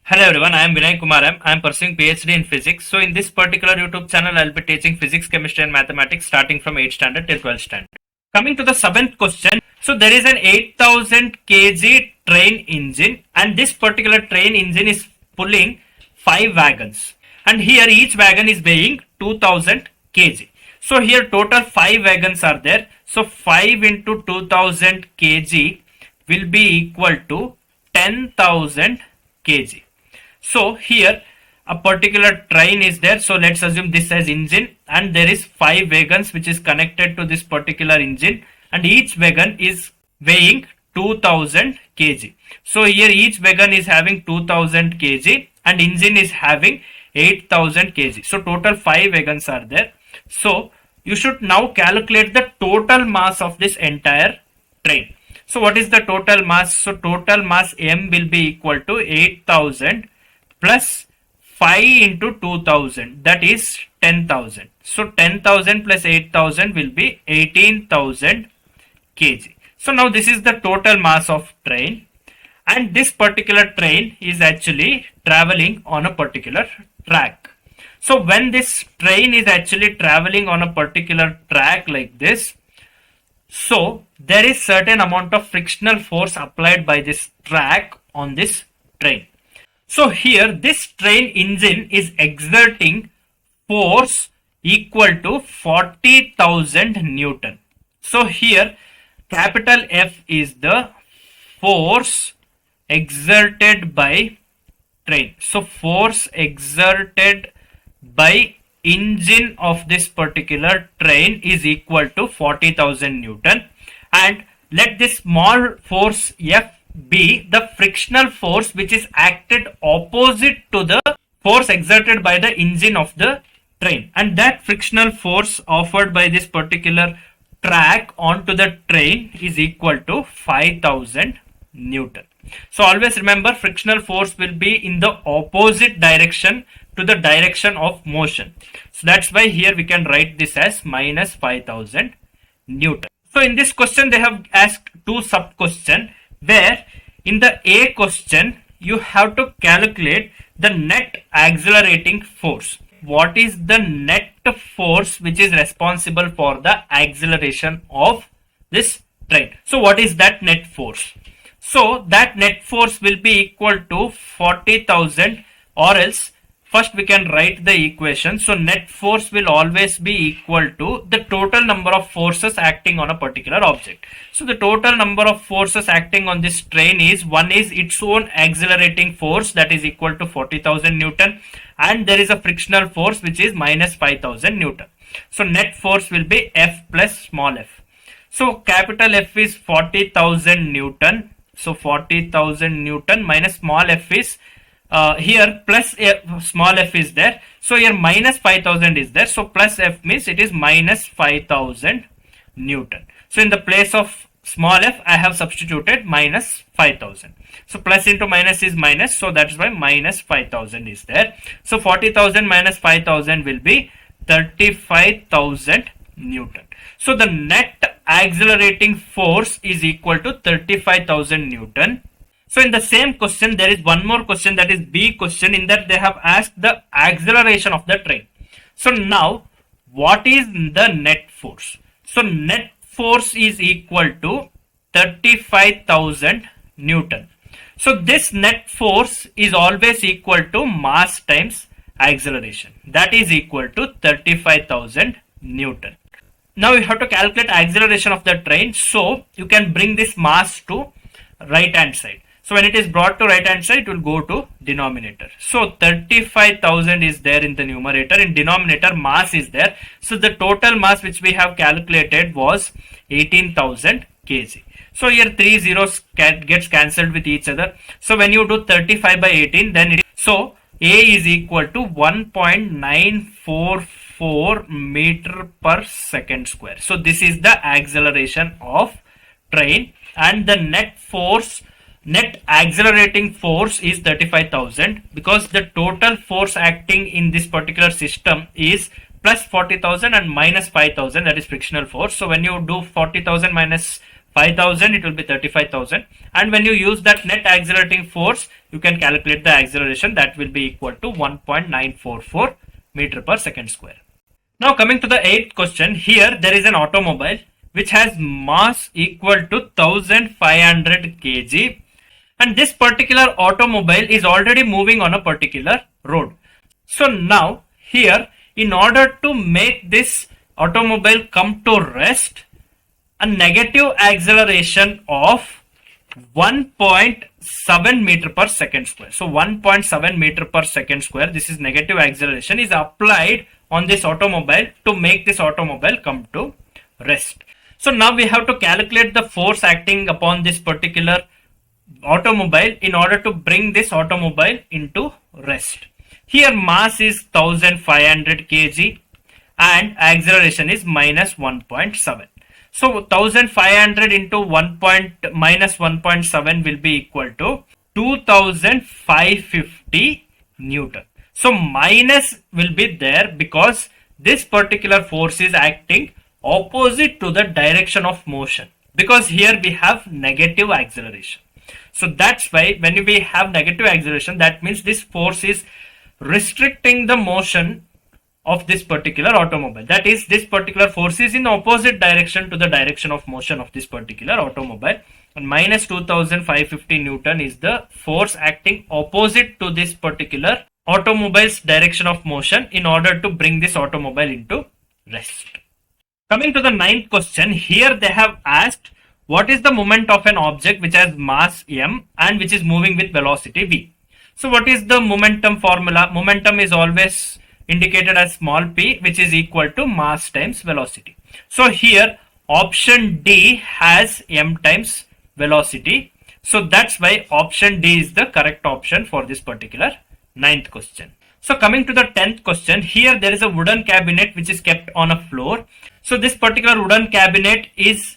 Hello everyone, I am Vinay Kumar M. I am pursuing PhD in physics. So in this particular YouTube channel, I will be teaching physics, chemistry and mathematics starting from 8th standard till 12th standard. Coming to the 7th question. So there is an 8000 kg train engine and this particular train engine is pulling 5 wagons. And here each wagon is weighing 2000 kg. So here total 5 wagons are there. So 5 into 2000 kg will be equal to 10,000 kg. So here a particular train is there. So let's assume this as engine and there is 5 wagons which is connected to this particular engine and each wagon is weighing 2000 kg. So here each wagon is having 2000 kg and engine is having 8000 kg. So total 5 wagons are there. So you should now calculate the total mass of this entire train. So what is the total mass? So total mass M will be equal to 8000 plus 5 into 2000, that is 10,000. So 10,000 plus 8,000 will be 18,000 kg. So now this is the total mass of train and this particular train is actually traveling on a particular track. So when this train is actually traveling on a particular track like this, so there is certain amount of frictional force applied by this track on this train. So here this train engine is exerting force equal to 40,000 Newton. So here capital F is the force exerted by train. So force exerted by engine of this particular train is equal to 40,000 Newton, and let this small force F be the frictional force which is acted opposite to the force exerted by the engine of the train, and that frictional force offered by this particular track onto the train is equal to 5000 Newton. So always remember, frictional force will be in the opposite direction to the direction of motion. So that's why here we can write this as minus 5000 Newton. So in this question they have asked two sub questions, where in the A question you have to calculate the net accelerating force. What is the net force which is responsible for the acceleration of this train? So what is that net force? So that net force will be equal to 40,000, or else first we can write the equation. So net force will always be equal to the total number of forces acting on a particular object. So the total number of forces acting on this train is, one is its own accelerating force, that is equal to 40,000 Newton, and there is a frictional force which is minus 5,000 Newton. So net force will be F plus small f. So capital F is 40,000 Newton. So 40,000 Newton minus small f is here plus small f is there. So here minus 5000 is there. So plus f means it is minus 5000 Newton. So in the place of small f I have substituted minus 5000. So plus into minus is minus. So that's why minus 5000 is there. So 40,000 minus 5000 will be 35,000 Newton. So the net accelerating force is equal to 35,000 Newton. So in the same question there is one more question, that is B question. In that they have asked the acceleration of the train. So now what is the net force? So net force is equal to 35,000 Newton. So this net force is always equal to mass times acceleration, that is equal to 35,000 Newton. Now you have to calculate acceleration of the train. So you can bring this mass to right hand side. So when it is brought to right hand side, it will go to denominator. So 35,000 is there in the numerator. In denominator mass is there. So the total mass which we have calculated was 18,000 kg. So here 3 zeros gets cancelled with each other. So when you do 35 by 18, then it is, so A is equal to 1.944 meter per second square. So this is the acceleration of train, and the net accelerating force is 35,000, because the total force acting in this particular system is plus 40,000 and minus 5,000, that is frictional force. So when you do 40,000 minus 5,000, it will be 35,000, and when you use that net accelerating force, you can calculate the acceleration. That will be equal to 1.944 meter per second square. Now coming to the 8th question, here there is an automobile which has mass equal to 1500 kg, and this particular automobile is already moving on a particular road. So now here, in order to make this automobile come to rest, a negative acceleration of 1.7 meter per second square. So 1.7 meter per second square, this is negative acceleration, is applied on this automobile to make this automobile come to rest. So now we have to calculate the force acting upon this particular automobile in order to bring this automobile into rest. Here mass is 1500 kg and acceleration is minus 1.7. So 1500 into minus 1.7 will be equal to 2550 Newton. So minus will be there because this particular force is acting opposite to the direction of motion, because here we have negative acceleration. So that's why when we have negative acceleration, that means this force is restricting the motion of this particular automobile. That is, this particular force is in opposite direction to the direction of motion of this particular automobile, and minus 2550 Newton is the force acting opposite to this particular automobile's direction of motion in order to bring this automobile into rest. Coming to the 9th question, here they have asked what is the moment of an object which has mass m and which is moving with velocity v. So what is the momentum formula? Momentum is always indicated as small p, which is equal to mass times velocity. So here option D has m times velocity. So that's why option D is the correct option for this particular 9th question. So coming to the 10th question, here there is a wooden cabinet which is kept on a floor. So this particular wooden cabinet is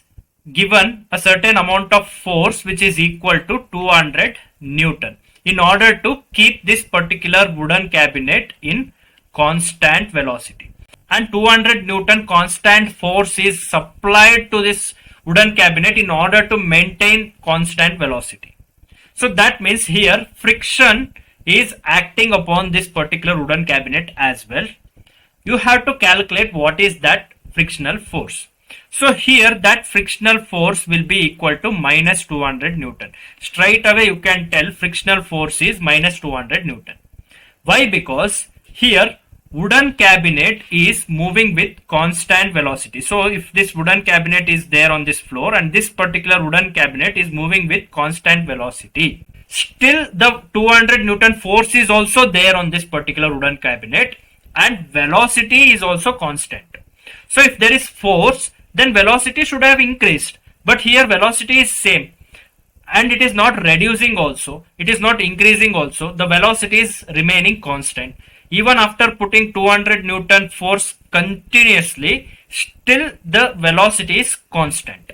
given a certain amount of force which is equal to 200 Newton in order to keep this particular wooden cabinet in constant velocity, and 200 Newton constant force is supplied to this wooden cabinet in order to maintain constant velocity. So that means here friction is acting upon this particular wooden cabinet as well. You have to calculate what is that frictional force. So here that frictional force will be equal to minus 200 Newton. Straight away you can tell frictional force is minus 200 Newton. Why? Because here wooden cabinet is moving with constant velocity. So if this wooden cabinet is there on this floor and this particular wooden cabinet is moving with constant velocity, still the 200 Newton force is also there on this particular wooden cabinet and velocity is also constant. So if there is force, then velocity should have increased, but here velocity is same and it is not reducing also, it is not increasing also, the velocity is remaining constant. Even after putting 200 Newton force continuously, still the velocity is constant,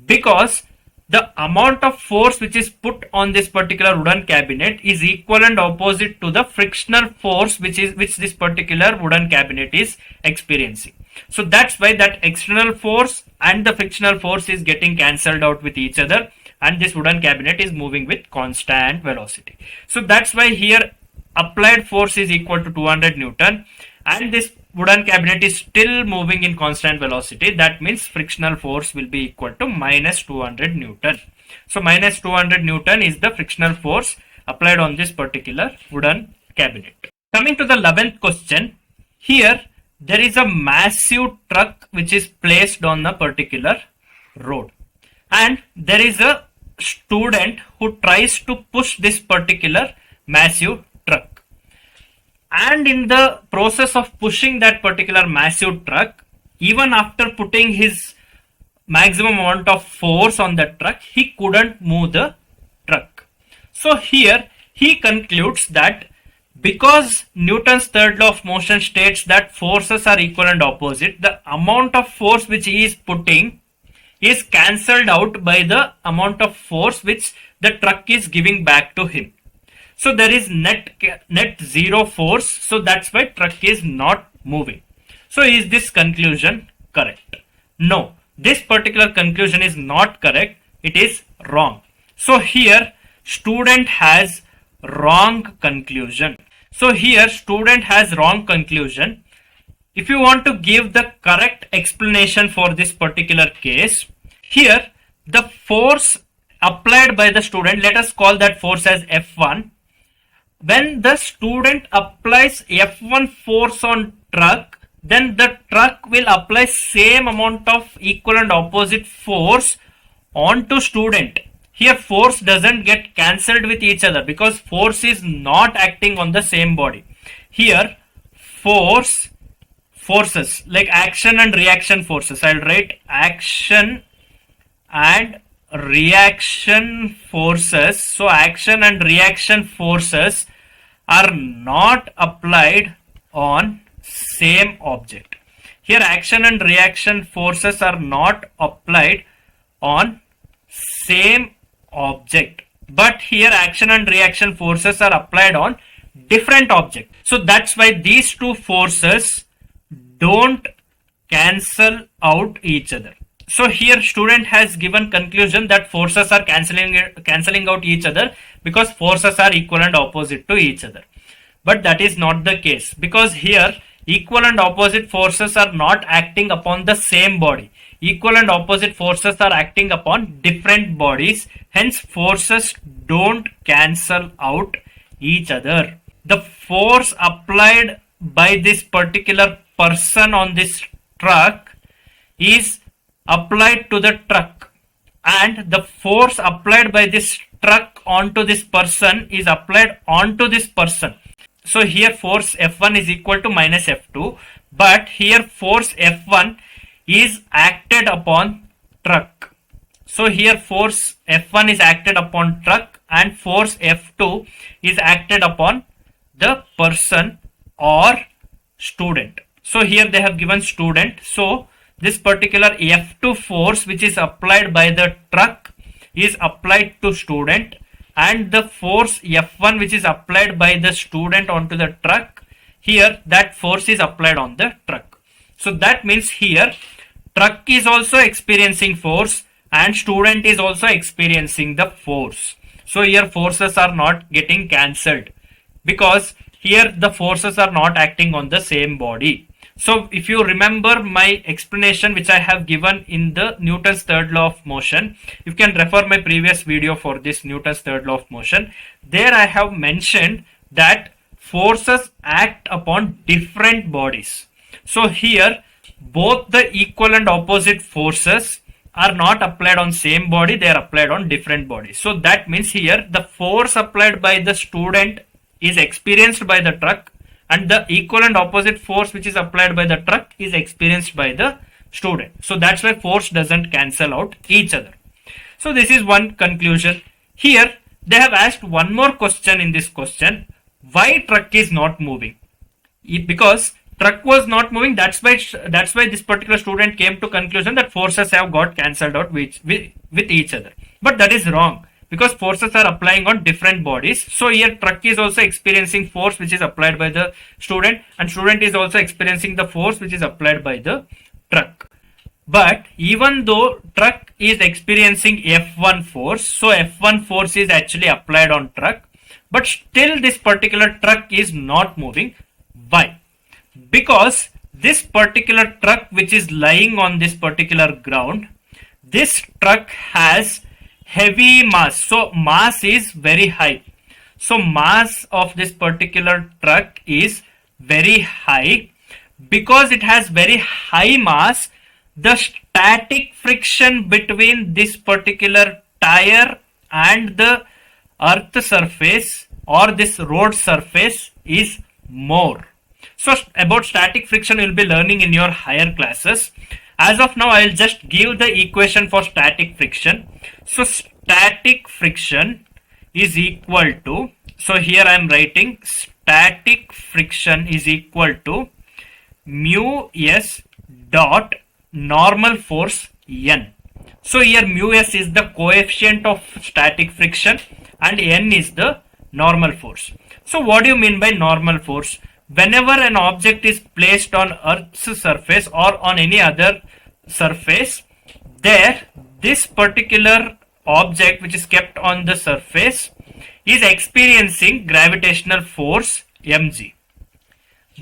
because the amount of force which is put on this particular wooden cabinet is equal and opposite to the frictional force which this particular wooden cabinet is experiencing. So that's why that external force and the frictional force is getting cancelled out with each other and this wooden cabinet is moving with constant velocity. So that's why here applied force is equal to 200 Newton and this wooden cabinet is still moving in constant velocity. That means frictional force will be equal to minus 200 Newton. So minus 200 Newton is the frictional force applied on this particular wooden cabinet. Coming to the 11th question, here there is a massive truck which is placed on a particular road and there is a student who tries to push this particular massive truck, and in the process of pushing that particular massive truck, even after putting his maximum amount of force on the truck, he couldn't move the truck. So here he concludes that because Newton's third law of motion states that forces are equal and opposite, the amount of force which he is putting is cancelled out by the amount of force which the truck is giving back to him. So there is net zero force. So that's why truck is not moving. So is this conclusion correct? No, this particular conclusion is not correct. It is wrong. So here student has wrong conclusion. So here student has wrong conclusion. If you want to give the correct explanation for this particular case, here the force applied by the student, let us call that force as F1. When the student applies F1 force on truck, then the truck will apply same amount of equal and opposite force onto student. Here force doesn't get cancelled with each other because force is not acting on the same body. Here forces like action and reaction forces. I'll write action and reaction forces. So action and reaction forces are not applied on same object. Here action and reaction forces are not applied on same object, but here action and reaction forces are applied on different object. So that's why these two forces don't cancel out each other. So here student has given conclusion that forces are cancelling out each other because forces are equal and opposite to each other. But that is not the case, because here equal and opposite forces are not acting upon the same body. Equal and opposite forces are acting upon different bodies. Hence forces don't cancel out each other. The force applied by this particular person on this truck is applied to the truck, and the force applied by this truck onto this person is applied onto this person. So here force F1 is equal to minus F2, but here force F1 is acted upon truck. So here force F1 is acted upon truck and force F2 is acted upon the person or student. So here they have given student. So this particular F2 force which is applied by the truck is applied to student, and the force F1 which is applied by the student onto the truck, here that force is applied on the truck. So that means here truck is also experiencing force and student is also experiencing the force. So here forces are not getting cancelled because here the forces are not acting on the same body. So if you remember my explanation which I have given in the Newton's third law of motion, you can refer my previous video for this Newton's third law of motion. There I have mentioned that forces act upon different bodies. So here both the equal and opposite forces are not applied on same body, they are applied on different bodies. So that means here the force applied by the student is experienced by the truck, and the equal and opposite force which is applied by the truck is experienced by the student. So that's why force doesn't cancel out each other. So this is one conclusion. Here they have asked one more question in this question. Why truck is not moving? Because truck was not moving, that's why this particular student came to conclusion that forces have got cancelled out with each other. But that is wrong, because forces are applying on different bodies. So here truck is also experiencing force which is applied by the student, and student is also experiencing the force which is applied by the truck. But even though truck is experiencing F1 force, so F1 force is actually applied on truck, but still this particular truck is not moving. Why? Because this particular truck which is lying on this particular ground, this truck has heavy mass. So mass is very high. So mass of this particular truck is very high. Because it has very high mass, the static friction between this particular tire and the earth surface or this road surface is more. So about static friction you will be learning in your higher classes. As of now I will just give the equation for static friction. So static friction is equal to, so here I am writing static friction is equal to mu s dot normal force n. So here mu s is the coefficient of static friction and n is the normal force. So what do you mean by normal force? Whenever an object is placed on Earth's surface or on any other surface, there this particular object which is kept on the surface, is experiencing gravitational force mg.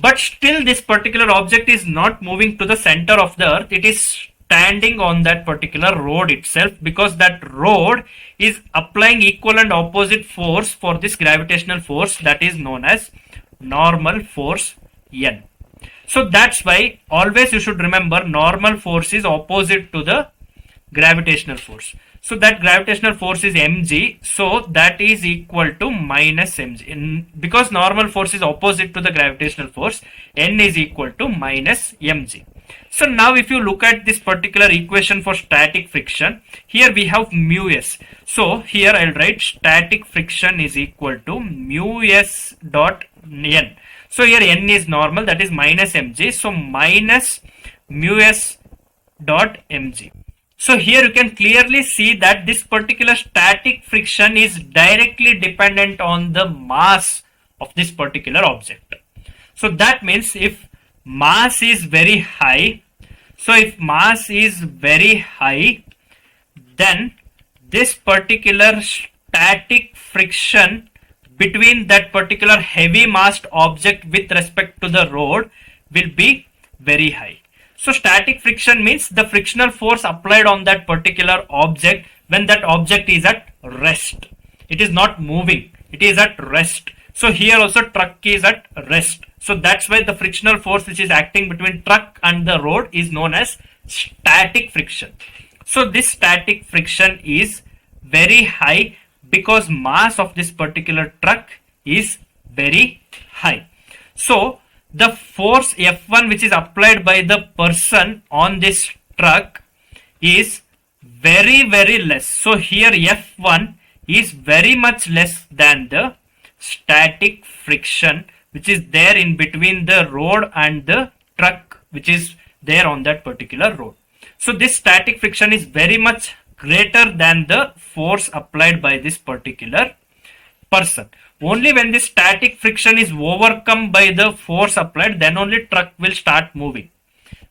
But still this particular object is not moving to the center of the earth. It is standing on that particular road itself, because that road is applying equal and opposite force for this gravitational force that is known as normal force N. So that's why always you should remember normal force is opposite to the gravitational force. So that gravitational force is mg, so that is equal to minus mg. Because normal force is opposite to the gravitational force, N is equal to minus mg. So now if you look at this particular equation for static friction, here we have mu s. So here I'll write static friction is equal to mu s dot n. So here n is normal, that is minus mg. So minus mu s dot mg. So here you can clearly see that this particular static friction is directly dependent on the mass of this particular object. So that means if mass is very high, then this particular static friction between that particular heavy massed object with respect to the road will be very high. So static friction means the frictional force applied on that particular object when that object is at rest. It is not moving, it is at rest. So here also truck is at rest. So that's why the frictional force which is acting between truck and the road is known as static friction. So this static friction is very high because mass of this particular truck is very high. So the force F1 which is applied by the person on this truck is very less. So here F1 is very much less than the static friction which is there in between the road and the truck which is there on that particular road. So this static friction is very much greater than the force applied by this particular person. Only when this static friction is overcome by the force applied, then only truck will start moving.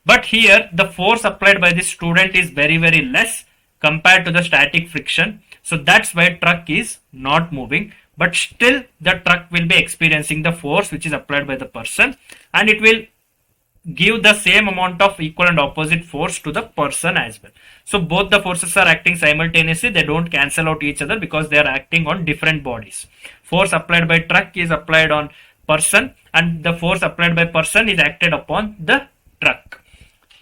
But here the force applied by this student is very less compared to the static friction. So that's why truck is not moving. But still the truck will be experiencing the force which is applied by the person, and it will give the same amount of equal and opposite force to the person as well. So both the forces are acting simultaneously. They don't cancel out each other because they are acting on different bodies. Force applied by truck is applied on person, and the force applied by person is acted upon the truck.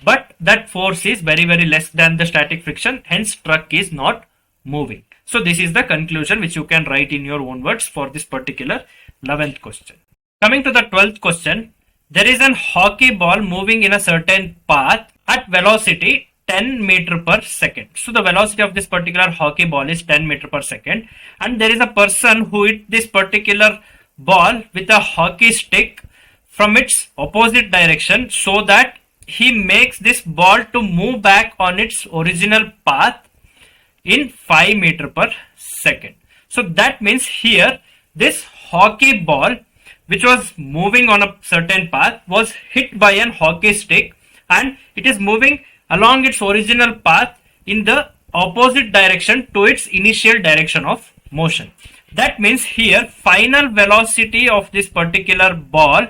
But that force is very less than the static friction, hence truck is not moving. So this is the conclusion which you can write in your own words for this particular 11th question. Coming to the 12th question, there is an hockey ball moving in a certain path at velocity 10 meter per second. So the velocity of this particular hockey ball is 10 meter per second, and there is a person who hit this particular ball with a hockey stick from its opposite direction so that he makes this ball to move back on its original path in 5 meter per second. So that means here this hockey ball which was moving on a certain path was hit by an hockey stick, and it is moving along its original path in the opposite direction to its initial direction of motion. That means here final velocity of this particular ball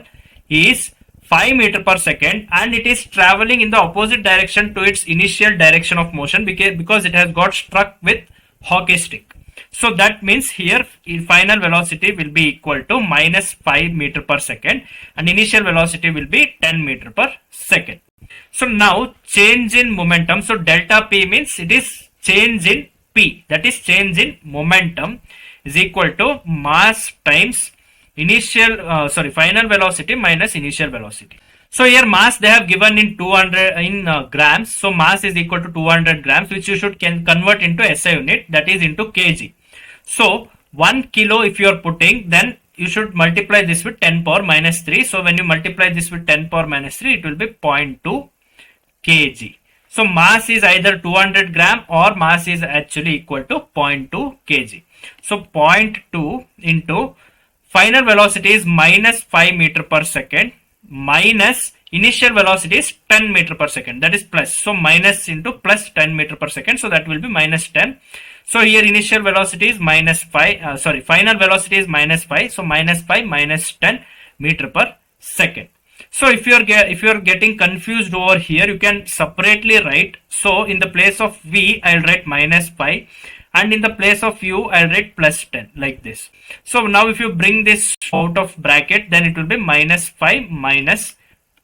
is 5 meter per second, and it is traveling in the opposite direction to its initial direction of motion because it has got struck with hockey stick. So that means here final velocity will be equal to minus 5 meter per second, and initial velocity will be 10 meter per second. So now change in momentum. So delta P means it is change in P, that is change in momentum, is equal to mass times final velocity minus initial velocity. So here mass they have given in 200 grams. So mass is equal to 200 grams, which you should convert into SI unit, that is into kg. So 1 kilo if you are putting, then you should multiply this with 10 power minus 3. So when you multiply this with 10 power minus 3, it will be 0.2 kg. So mass is either 200 gram or mass is actually equal to 0.2 kg. So 0.2 into final velocity is minus 5 meter per second minus initial velocity is 10 meter per second, that is plus. So minus into plus 10 meter per second, so that will be minus 10. So here initial velocity is minus 5, final velocity is minus 5. So minus 5 minus 10 meter per second. So if you're getting confused over here, you can separately write. So in the place of V, I'll write minus 5, and in the place of U, I'll write plus 10, like this. So now if you bring this out of bracket, then it will be minus 5 minus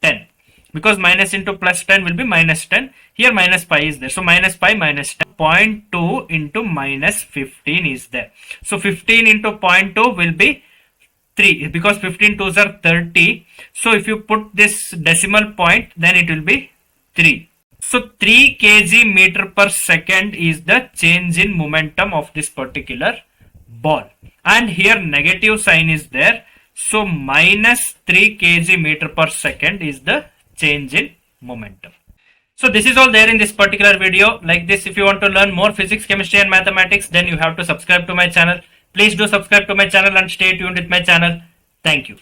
10, because minus into plus 10 will be minus 10. Here minus pi is there, so minus pi minus 10. 0.2 into minus 15 is there. So 15 into 0.2 will be 3, because 15 twos are 30. So if you put this decimal point, then it will be 3. So 3 kg meter per second is the change in momentum of this particular ball. And here negative sign is there. So minus 3 kg meter per second is the change in momentum. So this is all there in this particular video. Like this, if you want to learn more physics, chemistry and mathematics, then you have to subscribe to my channel. Please do subscribe to my channel and stay tuned with my channel. Thank you.